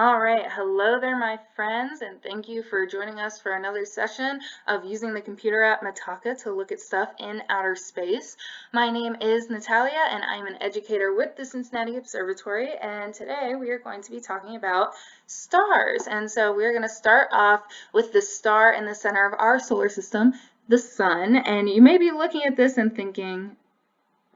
All right, hello there, my friends, and thank you for joining us for another session of using the computer app Mataka to look at stuff in outer space. My name is Natalia, and I'm an educator with the Cincinnati Observatory, and today we are going to be talking about stars. And so we're going to start off with the star in the center of our solar system, the sun, and you may be looking at this and thinking,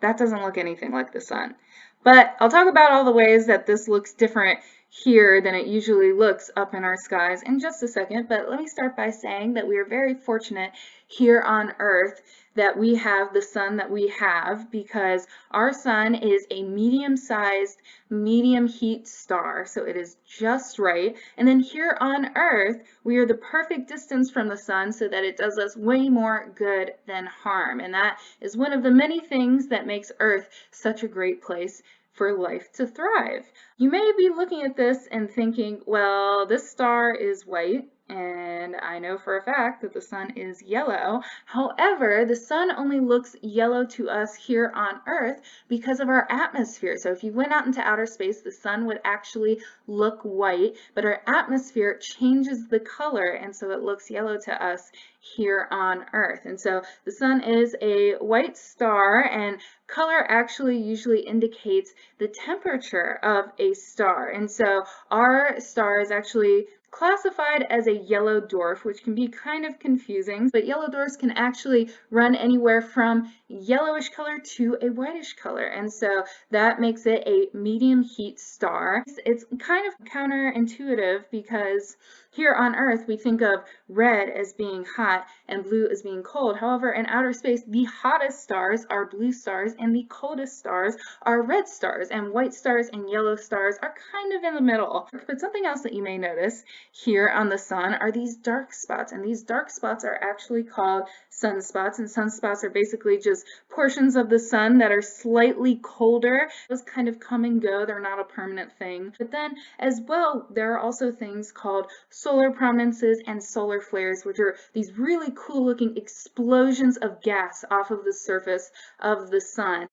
that doesn't look anything like the sun. But I'll talk about all the ways that this looks different here than it usually looks up in our skies in just a second. But let me start by saying that we are very fortunate here on Earth that we have the sun that we have, because our sun is a medium-sized, medium heat star, so it is just right. And then here on Earth, we are the perfect distance from the sun so that it does us way more good than harm. And that is one of the many things that makes Earth such a great place for life to thrive. You may be looking at this and thinking, well, this star is white, and I know for a fact that the sun is yellow. However, the sun only looks yellow to us here on Earth because of our atmosphere. So if you went out into outer space, the sun would actually look white, but our atmosphere changes the color, and so it looks yellow to us here on Earth. And so the sun is a white star, and color actually usually indicates the temperature of a star. And so our star is actually classified as a yellow dwarf, which can be kind of confusing, but yellow dwarfs can actually run anywhere from yellowish color to a whitish color, and so that makes it a medium heat star. It's kind of counterintuitive because here on Earth we think of red as being hot and blue as being cold. However, in outer space, the hottest stars are blue stars and the coldest stars are red stars, and white stars and yellow stars are kind of in the middle. But something else that you may notice here on the sun are these dark spots, and these dark spots are actually called sunspots, and sunspots are basically just portions of the sun that are slightly colder. Those kind of come and go, they're not a permanent thing. But then as well, there are also things called solar prominences and solar flares, which are these really cool looking explosions of gas off of the surface of the sun.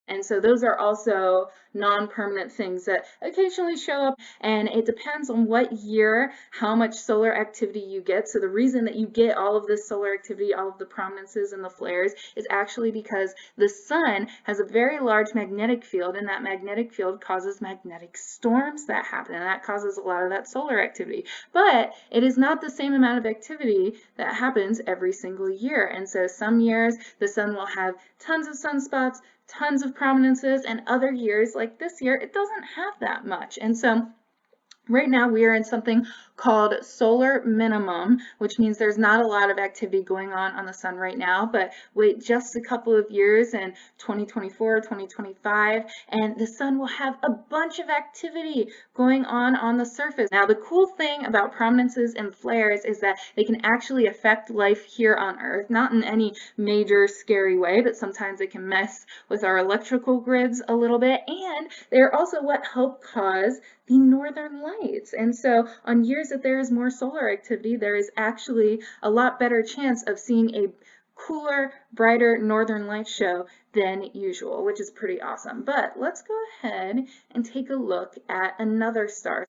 And so those are also non-permanent things that occasionally show up, and it depends on what year, how much solar activity you get. So the reason that you get all of this solar activity, all of the prominences and the flares, is actually because the sun has a very large magnetic field, and that magnetic field causes magnetic storms that happen, and that causes a lot of that solar activity. But it is not the same amount of activity that happens every single year. And so some years the sun will have tons of sunspots, tons of prominences, and other years like this year it doesn't have that much. And so right now we are in something called solar minimum, which means there's not a lot of activity going on the sun right now, but wait just a couple of years in 2024, 2025, and the sun will have a bunch of activity going on the surface. Now, the cool thing about prominences and flares is that they can actually affect life here on Earth, not in any major scary way, but sometimes they can mess with our electrical grids a little bit, and they're also what help cause the northern lights. And so on years that there is more solar activity, there is actually a lot better chance of seeing a cooler, brighter northern light show than usual, which is pretty awesome. But let's go ahead and take a look at another star.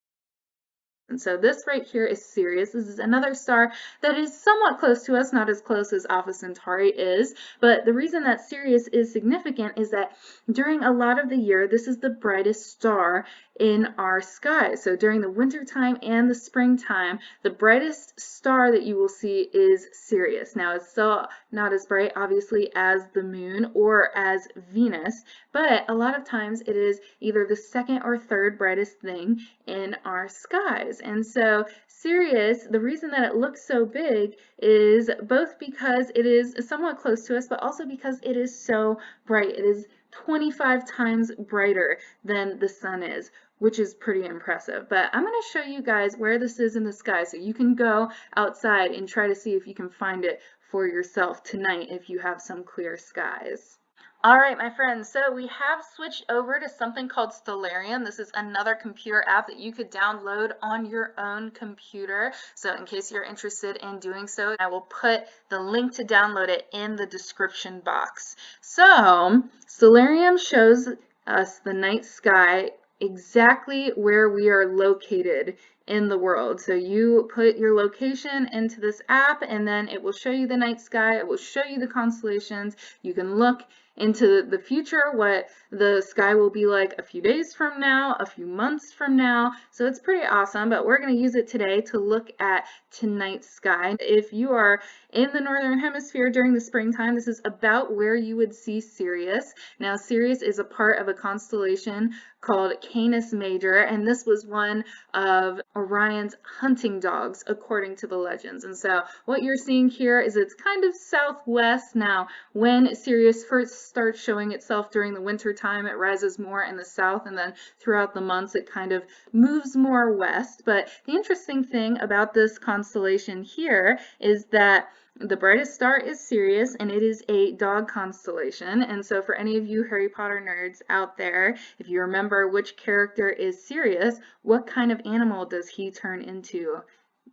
And so this right here is Sirius. This is another star that is somewhat close to us, not as close as Alpha Centauri is, but the reason that Sirius is significant is that during a lot of the year, this is the brightest star in our sky. So during the wintertime and the springtime, the brightest star that you will see is Sirius. Now, it's still not as bright, obviously, as the moon or as Venus, but a lot of times it is either the second or third brightest thing in our skies. And so Sirius, the reason that it looks so big is both because it is somewhat close to us, but also because it is so bright. It is 25 times brighter than the sun is, which is pretty impressive. But I'm going to show you guys where this is in the sky so you can go outside and try to see if you can find it for yourself tonight if you have some clear skies. All right, my friends, so we have switched over to something called Stellarium. This is another computer app that you could download on your own computer. So in case you're interested in doing so, I will put the link to download it in the description box. So Stellarium shows us the night sky exactly where we are located in the world. So you put your location into this app and then it will show you the night sky, it will show you the constellations. You can look into the future, what the sky will be like a few days from now, a few months from now. So it's pretty awesome, but we're going to use it today to look at tonight's sky. If you are in the northern hemisphere during the springtime, this is about where you would see Sirius. Now, Sirius is a part of a constellation called Canis Major, and this was one of Orion's hunting dogs, according to the legends. And so what you're seeing here is it's kind of southwest. Now, when Sirius first starts showing itself during the winter time, it rises more in the south, and then throughout the months it kind of moves more west. But the interesting thing about this constellation here is that the brightest star is Sirius, and it is a dog constellation. And so for any of you Harry Potter nerds out there, if you remember which character is Sirius, what kind of animal does he turn into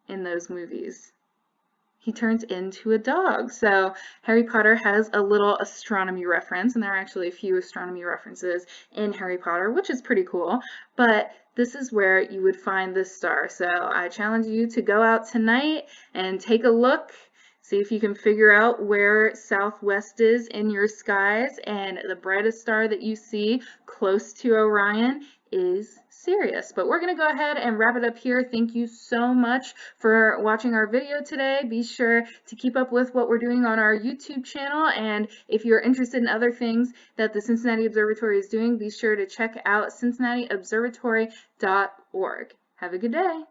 in those movies? He turns into a dog. So Harry Potter has a little astronomy reference, and there are actually a few astronomy references in Harry Potter, which is pretty cool. But this is where you would find this star. So I challenge you to go out tonight and take a look. See if you can figure out where southwest is in your skies, and the brightest star that you see close to Orion is Sirius. But we're going to go ahead and wrap it up here. Thank you so much for watching our video today. Be sure to keep up with what we're doing on our YouTube channel, and if you're interested in other things that the Cincinnati Observatory is doing, be sure to check out cincinnatiobservatory.org. Have a good day.